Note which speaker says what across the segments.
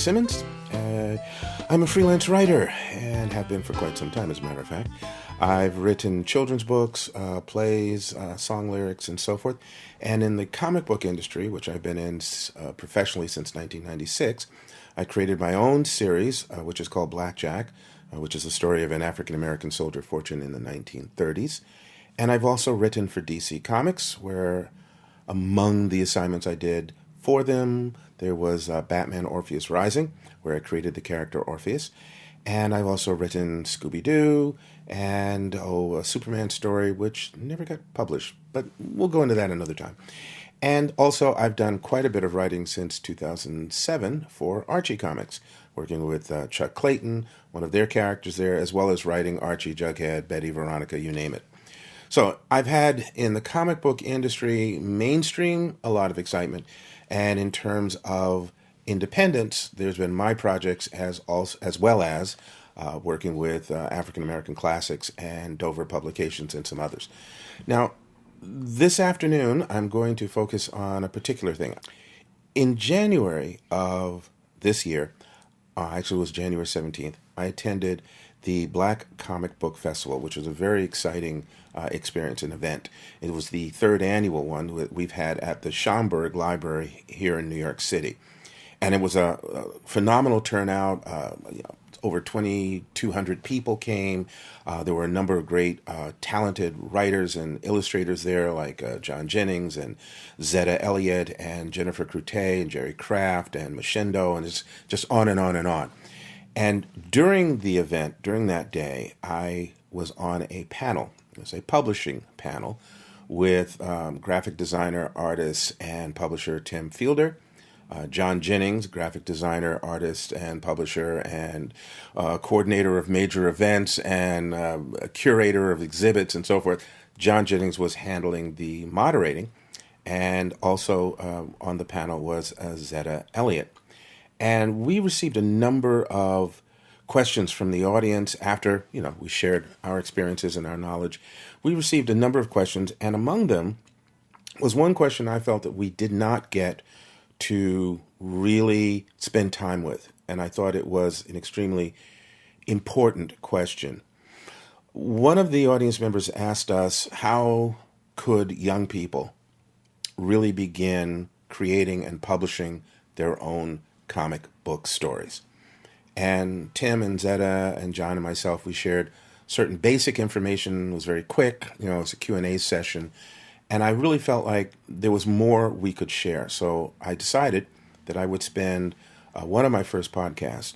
Speaker 1: Simmons. I'm a freelance writer and have been for quite some time, as a matter of fact. I've written children's books, plays, song lyrics, and so forth. And in the comic book industry, which I've been in professionally since 1996, I created my own series, which is called Blackjack, which is the story of an African-American soldier fortune in the 1930s. And I've also written for DC Comics, where among the assignments I did for them, there was Batman Orpheus Rising, where I created the character Orpheus. And I've also written Scooby-Doo and, a Superman story, which never got published, but we'll go into that another time. And also, I've done quite a bit of writing since 2007 for Archie Comics, working with Chuck Clayton, one of their characters there, as well as writing Archie, Jughead, Betty, Veronica, you name it. So I've had, in the comic book industry, mainstream, a lot of excitement. And in terms of independence, there's been my projects as well as working with African American Classics and Dover Publications and some others. Now, this afternoon, I'm going to focus on a particular thing. In January of this year, actually it was January 17th, I attended the Black Comic Book Festival, which was a very exciting experience and event. It was the third annual one that we've had at the Schomburg Library here in New York City. And it was a phenomenal turnout. Over 2,200 people came. There were a number of great talented writers and illustrators there, like John Jennings and Zetta Elliott and Jennifer Crute and Jerry Kraft and Machendo, and it's just on and on and on. And during the event, during that day, I was on a panel. It was a publishing panel with graphic designer, artist, and publisher Tim Fielder, John Jennings, graphic designer, artist, and publisher, and coordinator of major events, and a curator of exhibits, and so forth. John Jennings was handling the moderating, and also on the panel was Zetta Elliott. And we received a number of questions from the audience after, we shared our experiences and our knowledge. We received a number of questions, and among them was one question I felt that we did not get to really spend time with. And I thought it was an extremely important question. One of the audience members asked us, how could young people really begin creating and publishing their own comic book stories? And Tim and Zetta and John and myself, we shared certain basic information. It was very quick. It was a Q&A session. And I really felt like there was more we could share. So I decided that I would spend one of my first podcasts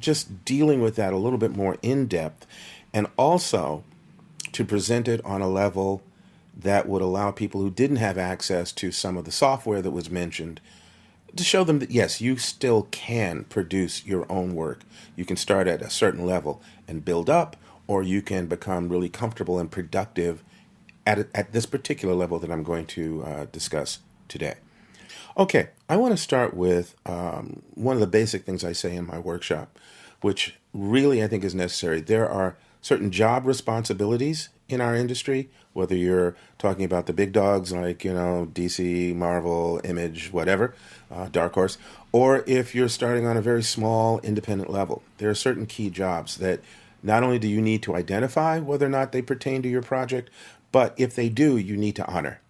Speaker 1: just dealing with that a little bit more in depth, and also to present it on a level that would allow people who didn't have access to some of the software that was mentioned to show them that, yes, you still can produce your own work. You can start at a certain level and build up, or you can become really comfortable and productive at this particular level that I'm going to discuss today. Okay, I want to start with one of the basic things I say in my workshop, which really I think is necessary. There are certain job responsibilities in our industry, whether you're talking about the big dogs like, DC, Marvel, Image, whatever, Dark Horse, or if you're starting on a very small independent level. There are certain key jobs that not only do you need to identify whether or not they pertain to your project, but if they do, you need to honor.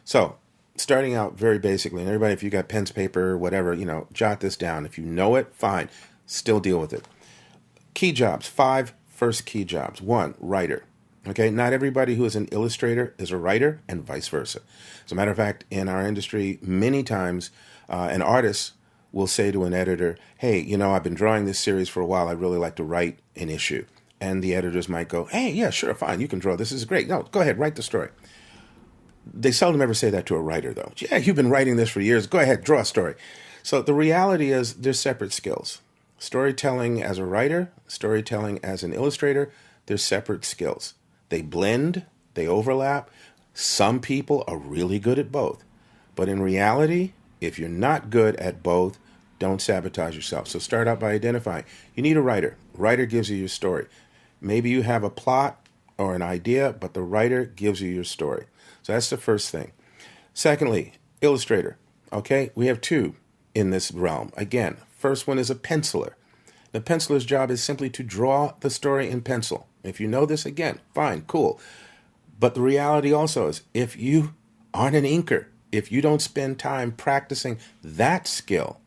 Speaker 1: So, starting out very basically, and everybody, if you got pens, paper, whatever, jot this down. If you know it, fine. Still deal with it. Key jobs, 5 first key jobs. 1, writer. Okay, not everybody who is an illustrator is a writer, and vice versa. As a matter of fact, in our industry, many times an artist will say to an editor, hey, I've been drawing this series for a while. I'd really like to write an issue. And the editors might go, hey, yeah, sure, fine, you can draw. This is great. No, go ahead, write the story. They seldom ever say that to a writer, though. Yeah, you've been writing this for years. Go ahead, draw a story. So the reality is they're separate skills. Storytelling as a writer, storytelling as an illustrator, they're separate skills. They blend, they overlap. Some people are really good at both. But in reality, if you're not good at both, don't sabotage yourself. So start out by identifying. You need a writer. Writer gives you your story. Maybe you have a plot or an idea, but the writer gives you your story. So that's the first thing. Secondly, illustrator. Okay, we have 2 in this realm. Again, first one is a penciler. The penciler's job is simply to draw the story in pencil. If you know this, again, fine, cool. But the reality also is, if you aren't an inker, if you don't spend time practicing that skill,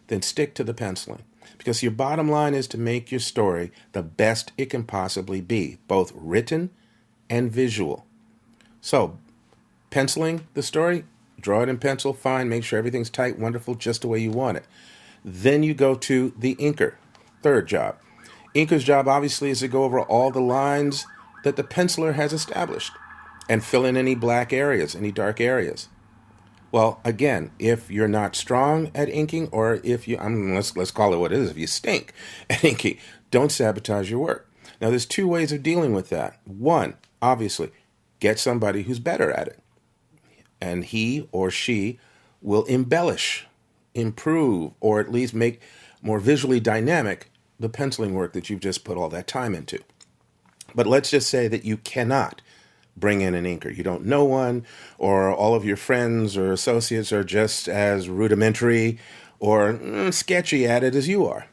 Speaker 1: then stick to the penciling. Because your bottom line is to make your story the best it can possibly be, both written and visual. So, penciling the story, draw it in pencil, fine, make sure everything's tight, wonderful, just the way you want it. Then you go to the inker, third job. Inker's job, obviously, is to go over all the lines that the penciler has established and fill in any black areas, any dark areas. Well, again, if you're not strong at inking, or if you, let's call it what it is, if you stink at inking, don't sabotage your work. Now, there's two ways of dealing with that. One, obviously, get somebody who's better at it, and he or she will embellish, improve, or at least make more visually dynamic the penciling work that you've just put all that time into. But let's just say that you cannot bring in an inker. You don't know one, or all of your friends or associates are just as rudimentary or sketchy at it as you are.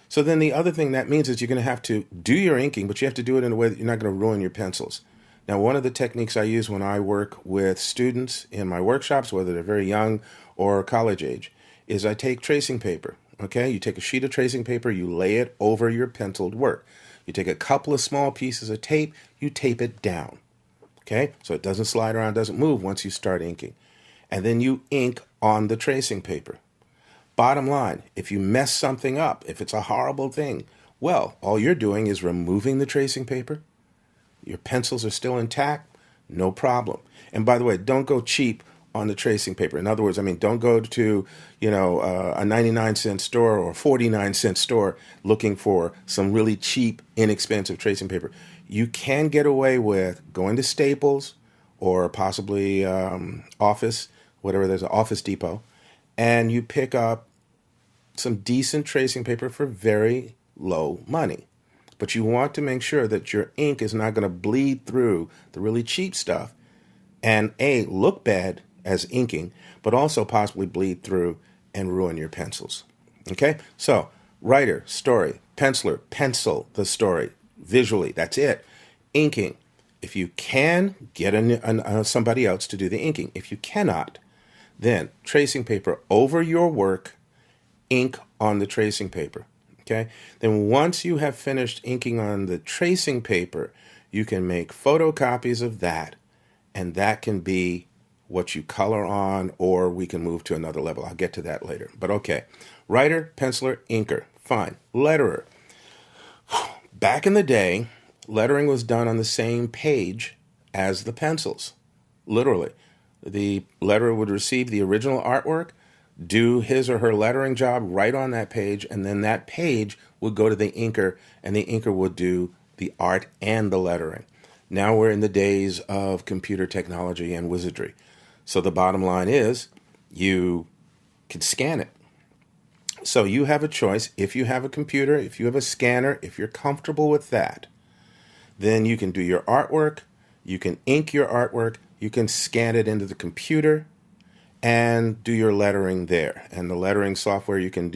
Speaker 1: So then the other thing that means is you're going to have to do your inking, but you have to do it in a way that you're not going to ruin your pencils. Now, one of the techniques I use when I work with students in my workshops, whether they're very young or college age, is I take tracing paper. Okay, you take a sheet of tracing paper, you lay it over your penciled work. You take a couple of small pieces of tape, you tape it down. Okay, so it doesn't slide around, doesn't move once you start inking. And then you ink on the tracing paper. Bottom line, if you mess something up, if it's a horrible thing, well, all you're doing is removing the tracing paper. Your pencils are still intact, no problem. And by the way, don't go cheap on the tracing paper. In other words, don't go to, a 99-cent store or 49-cent store looking for some really cheap, inexpensive tracing paper. You can get away with going to Staples or possibly Office, whatever, there's an Office Depot, and you pick up some decent tracing paper for very low money. But you want to make sure that your ink is not going to bleed through the really cheap stuff and look bad as inking, but also possibly bleed through and ruin your pencils. Okay? So, writer, story, penciler, pencil the story visually. That's it. Inking. If you can, get somebody else to do the inking. If you cannot, then tracing paper over your work, ink on the tracing paper. Okay? Then once you have finished inking on the tracing paper, you can make photocopies of that, and that can be what you color on, or we can move to another level. I'll get to that later. But okay, writer, penciler, inker, fine. Letterer. Back in the day, lettering was done on the same page as the pencils. Literally. The letterer would receive the original artwork, do his or her lettering job right on that page, and then that page would go to the inker, and the inker would do the art and the lettering. Now we're in the days of computer technology and wizardry. So the bottom line is you can scan it. So you have a choice. If you have a computer, if you have a scanner, if you're comfortable with that, then you can do your artwork, you can ink your artwork, you can scan it into the computer and do your lettering there. And the lettering software you can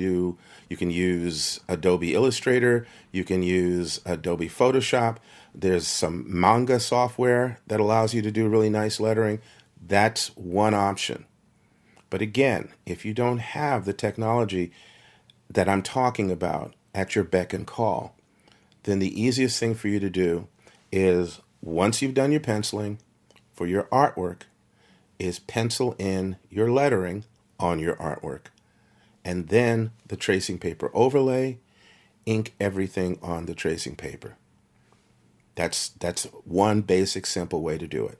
Speaker 1: use Adobe Illustrator, you can use Adobe Photoshop. There's some manga software that allows you to do really nice lettering. That's one option. But again, if you don't have the technology that I'm talking about at your beck and call, then the easiest thing for you to do is, once you've done your penciling for your artwork, is pencil in your lettering on your artwork. And then the tracing paper overlay, ink everything on the tracing paper. That's one basic, simple way to do it.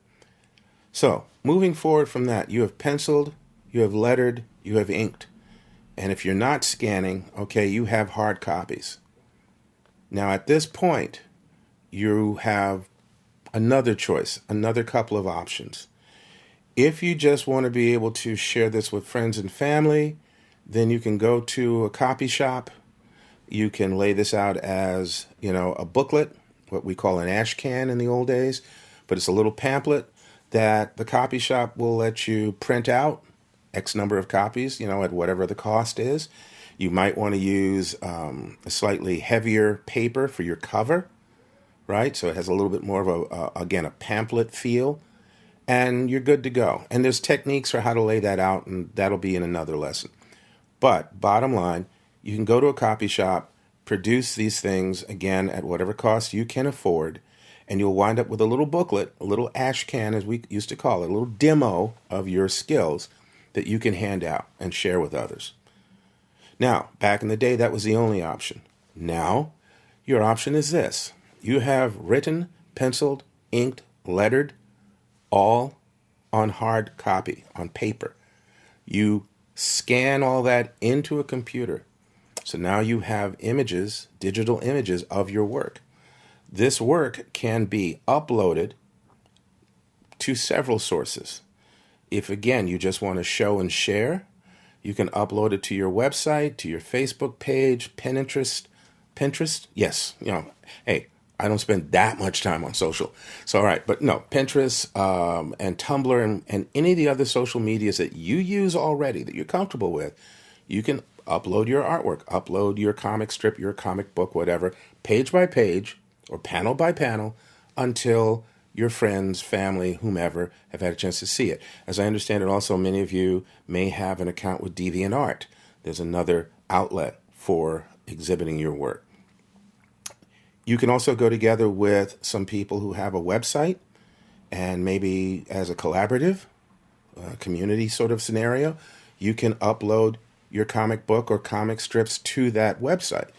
Speaker 1: So, moving forward from that, you have penciled, you have lettered, you have inked. And if you're not scanning, okay, you have hard copies. Now, at this point, you have another choice, another couple of options. If you just want to be able to share this with friends and family, then you can go to a copy shop. You can lay this out as, a booklet, what we call an ash can in the old days, but it's a little pamphlet that the copy shop will let you print out X number of copies, at whatever the cost is. You might want to use a slightly heavier paper for your cover, right? So it has a little bit more of again, a pamphlet feel, and you're good to go. And there's techniques for how to lay that out, and that'll be in another lesson. But bottom line, you can go to a copy shop, produce these things, again, at whatever cost you can afford, and you'll wind up with a little booklet, a little ash can, as we used to call it, a little demo of your skills that you can hand out and share with others. Now, back in the day, that was the only option. Now, your option is this. You have written, penciled, inked, lettered, all on hard copy, on paper. You scan all that into a computer. So now you have images, digital images of your work. This work can be uploaded to several sources. If, again, you just want to show and share, you can upload it to your website, to your Facebook page, Pinterest. Yes, hey, I don't spend that much time on social. So, all right, but no, Pinterest and Tumblr and any of the other social medias that you use already, that you're comfortable with, you can upload your artwork, upload your comic strip, your comic book, whatever, page by page or panel by panel until your friends, family, whomever have had a chance to see it. As I understand it, also, many of you may have an account with DeviantArt. There's another outlet for exhibiting your work. You can also go together with some people who have a website, and maybe as a collaborative, community sort of scenario, you can upload your comic book or comic strips to that website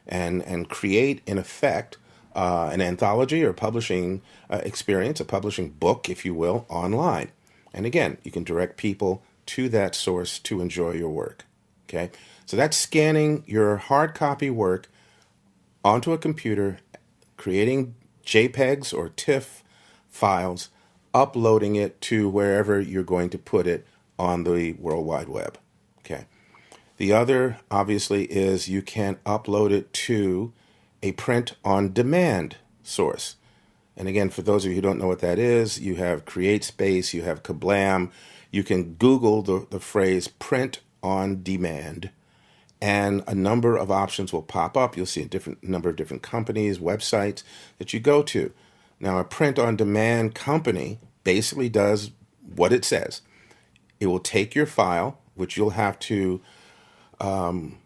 Speaker 1: and create, in effect, an anthology or publishing experience, a publishing book, if you will, online. And again, you can direct people to that source to enjoy your work. Okay, so that's scanning your hard copy work onto a computer, creating JPEGs or TIFF files, uploading it to wherever you're going to put it on the World Wide Web. Okay. The other, obviously, is you can upload it to a print-on-demand source. And again, for those of you who don't know what that is, you have CreateSpace, you have Kablam. You can Google the phrase print on demand, and a number of options will pop up. You'll see a number of different companies, websites that you go to. Now, a print-on-demand company basically does what it says. It will take your file, which you'll have to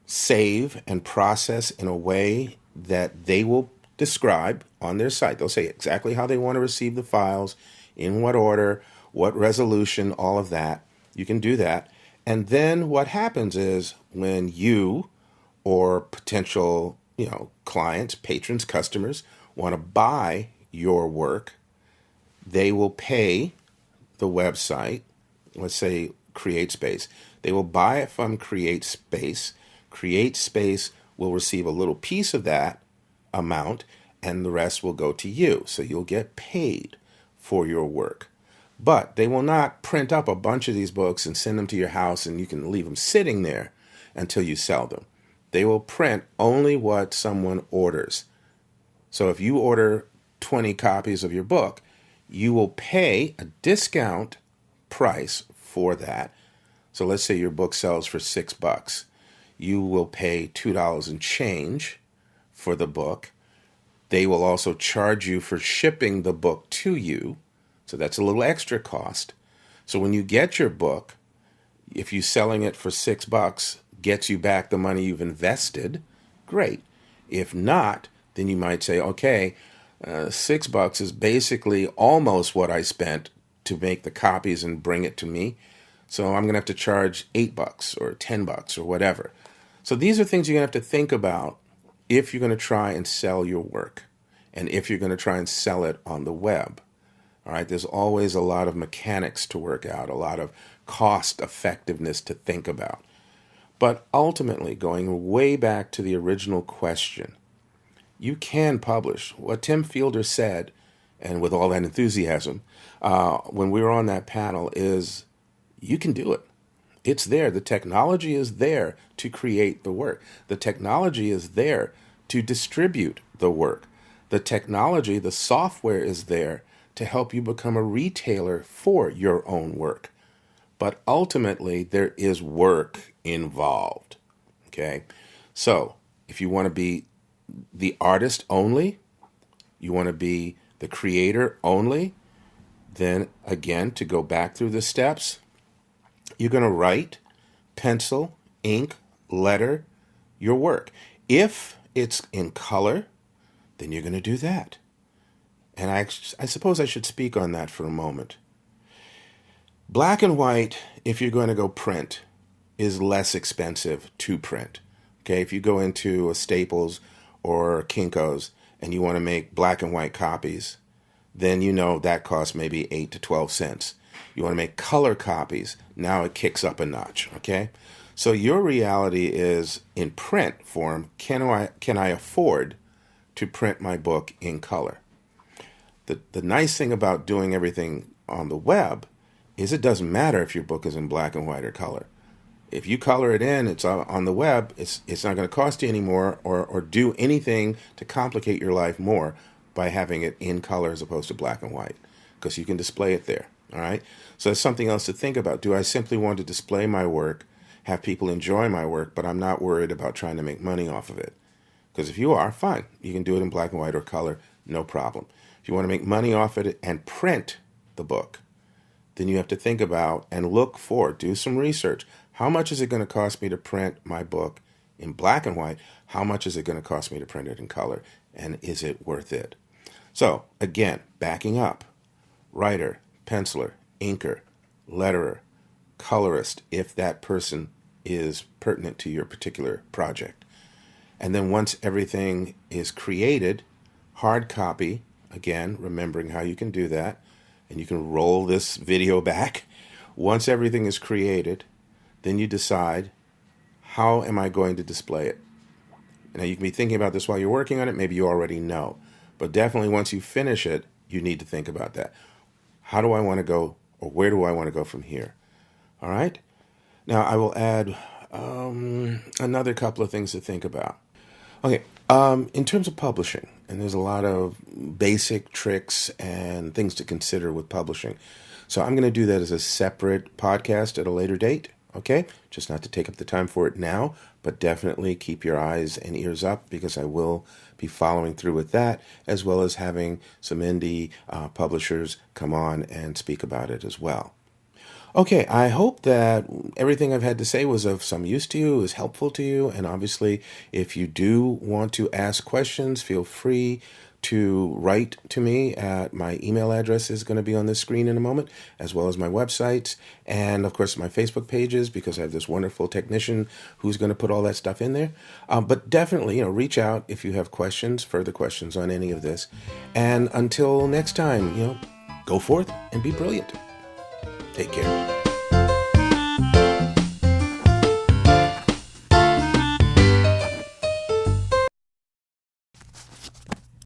Speaker 1: save and process in a way that they will describe on their site. They'll say exactly how they want to receive the files, in what order, what resolution, all of that. You can do that. And then what happens is when you or potential, clients, patrons, customers want to buy your work, they will pay the website, let's say CreateSpace. They will buy it from CreateSpace. CreateSpace will receive a little piece of that amount, and the rest will go to you. So you'll get paid for your work. But they will not print up a bunch of these books and send them to your house, and you can leave them sitting there until you sell them. They will print only what someone orders. So if you order 20 copies of your book, you will pay a discount price for that. So let's say your book sells for $6. You will pay $2 and change for the book. They will also charge you for shipping the book to you. So that's a little extra cost. So when you get your book, if you're selling it for $6, gets you back the money you've invested, great. If not, then you might say, okay, $6 is basically almost what I spent to make the copies and bring it to me. So I'm going to have to charge $8 or $10 or whatever. So these are things you're going to have to think about if you're going to try and sell your work, and if you're going to try and sell it on the web. All right, there's always a lot of mechanics to work out, a lot of cost effectiveness to think about. But ultimately, going way back to the original question, you can publish. What Tim Fielder said, and with all that enthusiasm, when we were on that panel, is you can do it. It's there. The technology is there to create the work. The technology is there to distribute the work. The technology, the software is there to help you become a retailer for your own work. But ultimately, there is work involved. Okay? So, if you want to be the artist only, you want to be the creator only, then again, to go back through the steps, you're going to write, pencil, ink, letter your work. If it's in color, then you're going to do that. And I suppose I should speak on that for a moment. Black and white, if you're going to go print, is less expensive to print. Okay, if you go into a Staples or Kinko's and you want to make black and white copies, then you know that costs maybe 8 to 12 cents. You want to make color copies, now it kicks up a notch, okay? So your reality is, in print form, can I afford to print my book in color? The nice thing about doing everything on the web is it doesn't matter if your book is in black and white or color. If you color it in, it's on the web, it's not going to cost you any more or do anything to complicate your life more by having it in color as opposed to black and white, because you can display it there, all right? So that's something else to think about. Do I simply want to display my work, have people enjoy my work, but I'm not worried about trying to make money off of it? Because if you are, fine. You can do it in black and white or color, no problem. If you want to make money off it and print the book, then you have to think about and look for, do some research. How much is it going to cost me to print my book in black and white? How much is it going to cost me to print it in color? And is it worth it? So, again, backing up, writer, penciler, inker, letterer, colorist, if that person is pertinent to your particular project. And then once everything is created, hard copy, again, remembering how you can do that, and you can roll this video back. Once everything is created, then you decide, how am I going to display it? Now, you can be thinking about this while you're working on it. Maybe you already know. But definitely once you finish it, you need to think about that. How do I want to go, or where do I want to go from here? All right? Now, I will add another couple of things to think about. Okay, in terms of publishing, and there's a lot of basic tricks and things to consider with publishing. So I'm going to do that as a separate podcast at a later date, okay? Just not to take up the time for it now, but definitely keep your eyes and ears up, because I will be following through with that, as well as having some indie publishers come on and speak about it as well. Okay, I hope that everything I've had to say was of some use to you, is helpful to you, and obviously if you do want to ask questions, feel free to write to me at my email address is going to be on the screen in a moment, as well as my websites, and of course my Facebook pages, because I have this wonderful technician who's going to put all that stuff in there. But definitely, reach out if you have questions, further questions on any of this. And until next time, go forth and be brilliant. Take care.